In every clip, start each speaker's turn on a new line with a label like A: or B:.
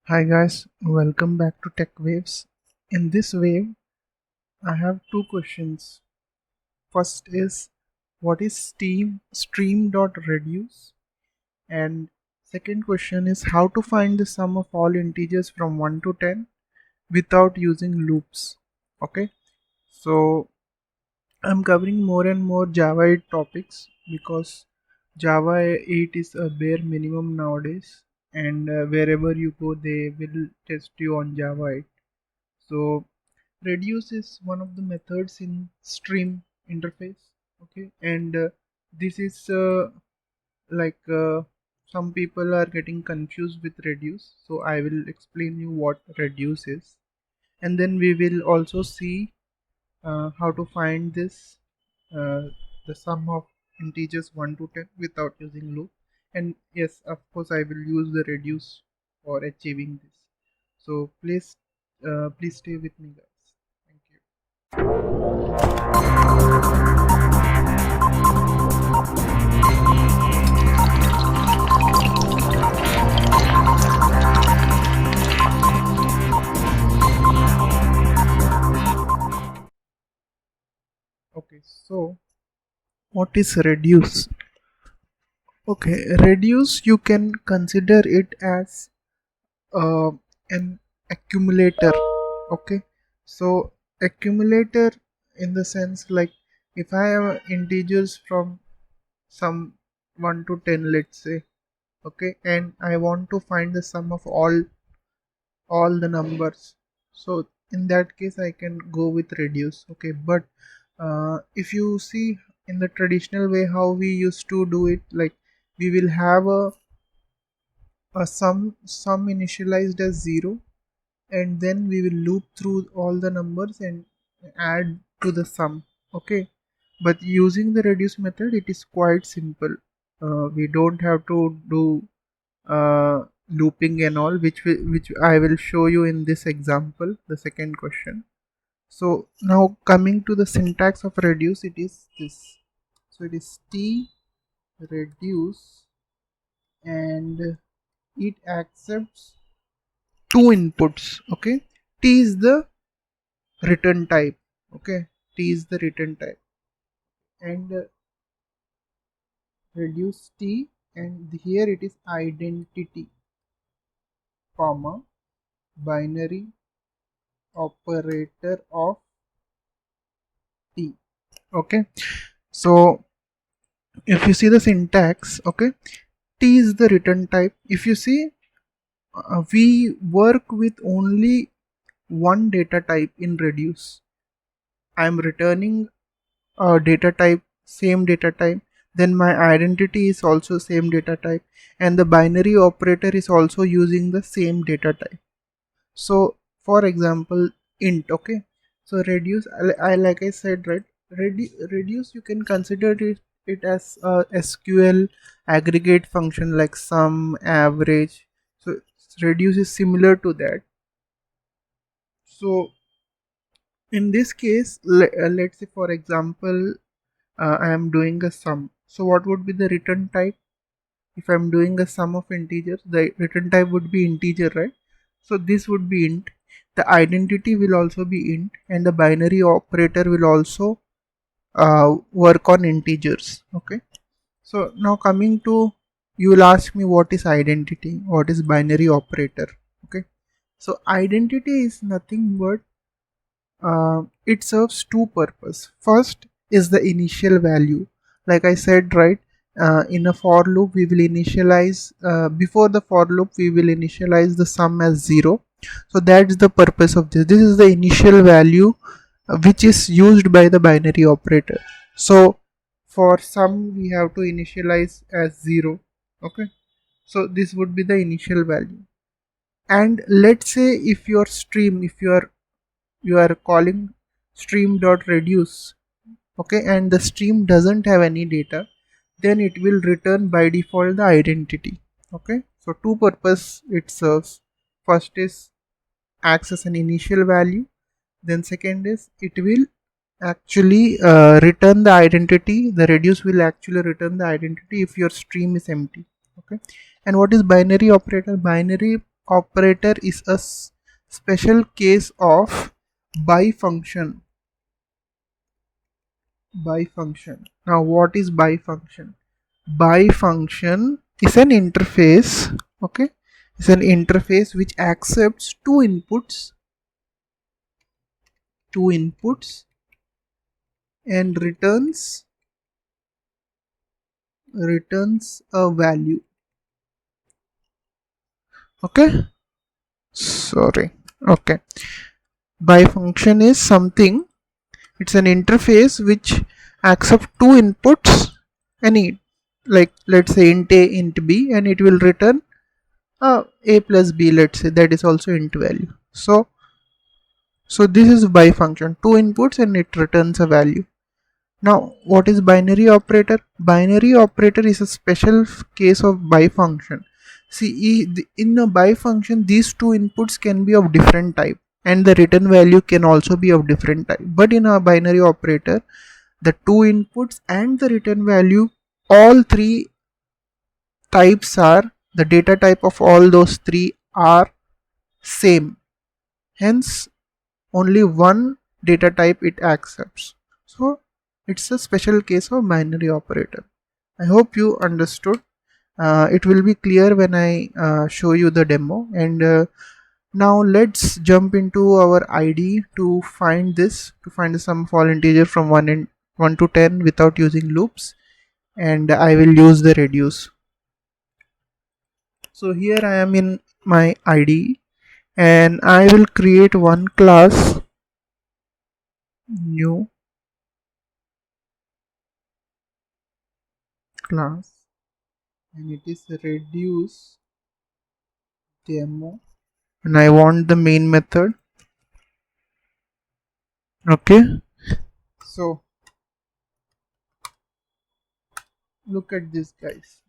A: Hi guys, welcome back to Tech Waves. In this wave, I have two questions. First is what is stream.reduce? And second question is how to find the sum of all integers from 1 to 10 without using loops. Okay, so I'm covering more and more Java 8 topics because Java 8 is a bare minimum nowadays, and wherever you go, they will test you on Java 8. So reduce is one of the methods in stream interface. Okay, and this is like some people are getting confused with reduce, so I will explain you what reduce is, and then we will also see how to find this uh, the sum of integers 1 to 10 without using loop. And yes, of course I will use the reduce for achieving this. So please stay with me guys. Thank you. Okay, so what is reduce? Okay, reduce, you can consider it as uh, an accumulator. Okay, so accumulator in the sense like if I have integers from some 1 to 10, let's say, okay, and I want to find the sum of all the numbers, so in that case I can go with reduce. Okay, but if you see in the traditional way how we used to do it, like we will have a sum initialized as 0, and then we will loop through all the numbers and add to the sum. Okay, but using the reduce method it is quite simple. We don't have to do looping and all, which I will show you in this example, the second question. So now coming to the syntax of reduce, it is this. So it is t reduce, and it accepts two inputs. Okay, t is the return type. Okay, t is the return type, and reduce t, and here it is identity, comma, binary operator of t. Okay, so if you see the syntax, okay, t is the return type. If you see, we work with only one data type in reduce. I am returning a data type, same data type, then my identity is also same data type, and the binary operator is also using the same data type. So for example, int. Okay, so reduce, I like I said, right, reduce, you can consider it as a SQL aggregate function like sum, average. So reduce is similar to that. So in this case, let's say for example, I am doing a sum. So what would be the return type? If I'm doing a sum of integers, the return type would be integer, right? So this would be int. The identity will also be int, and the binary operator will also work on integers. Okay, so now coming to, you will ask me what is identity, what is binary operator. Okay, so identity is nothing but it serves two purpose. First is the initial value. Like I said, right, in a for loop we will initialize, before the for loop we will initialize the sum as 0. So that's the purpose of this. This is the initial value which is used by the binary operator. So for sum we have to initialize as 0. Okay, so this would be the initial value. And let's say if your stream, if you are calling stream.reduce, okay, and the stream doesn't have any data, then it will return by default the identity. Okay, so two purpose it serves. First is acts as an initial value, then second is it will actually return the identity. The reduce will actually return the identity if your stream is empty. Okay, and what is binary operator? Binary operator is a special case of bifunction. Bifunction. Now what is bifunction? Bifunction is an interface, okay? It's an interface which accepts two inputs and returns a value. Okay, sorry. Okay, bifunction is something, it's an interface which accepts two inputs, any, like let's say int a, int b, and it will return a plus b, let's say, that is also int value. So this is bifunction, two inputs and it returns a value. Now what is binary operator? Binary operator is a special case of bifunction. See, in a bifunction these two inputs can be of different type and the return value can also be of different type, but in a binary operator the two inputs and the return value, all three types are, the data type of all those three are same, hence only one data type it accepts. So it's a special case of binary operator. I hope you understood. It will be clear when I show you the demo. And now let's jump into our IDE to find the sum of all integer from 1 to 10 without using loops, and I will use the reduce. So here I am in my IDE and I will create one class, new class, and it is reduce demo, and I want the main method. Okay, so look at this, guys.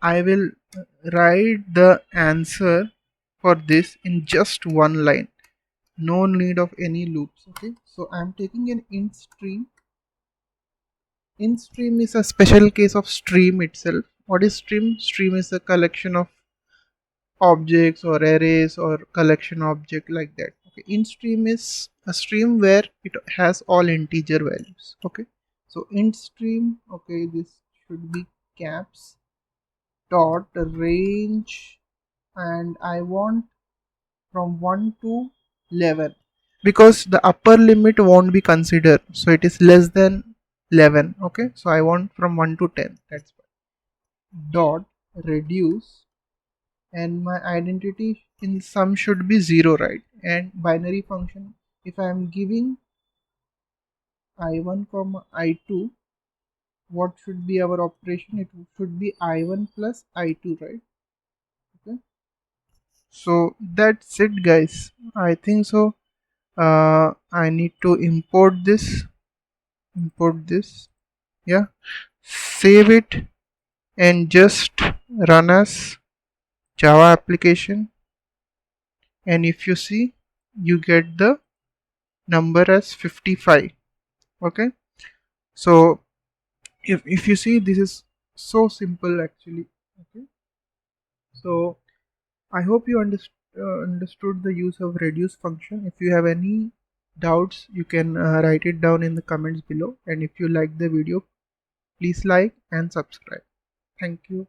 A: I will write the answer for this in just one line, no need of any loops. Okay, so I'm taking an int stream. Int stream is a special case of stream itself. What is stream? Stream is a collection of objects or arrays or collection object, like that. Okay, int stream is a stream where it has all integer values. Okay, so int stream, okay, this should be caps dot range, and I want from 1 to 11 because the upper limit won't be considered, so it is less than 11. Okay, so I want from 1 to 10, that's why. Dot reduce, and my identity in sum should be 0, right? And binary function, if I am giving i1 comma i2, what should be our operation? It should be i1 plus i2, right? Okay, so that's it, guys. I think so. I need to import this, yeah, save it and just run as Java application, and if you see, you get the number as 55. Okay, so if you see, this is so simple actually. Okay, so I hope you understood the use of reduce function. If you have any doubts, you can write it down in the comments below, and if you like the video, please like and subscribe. Thank you.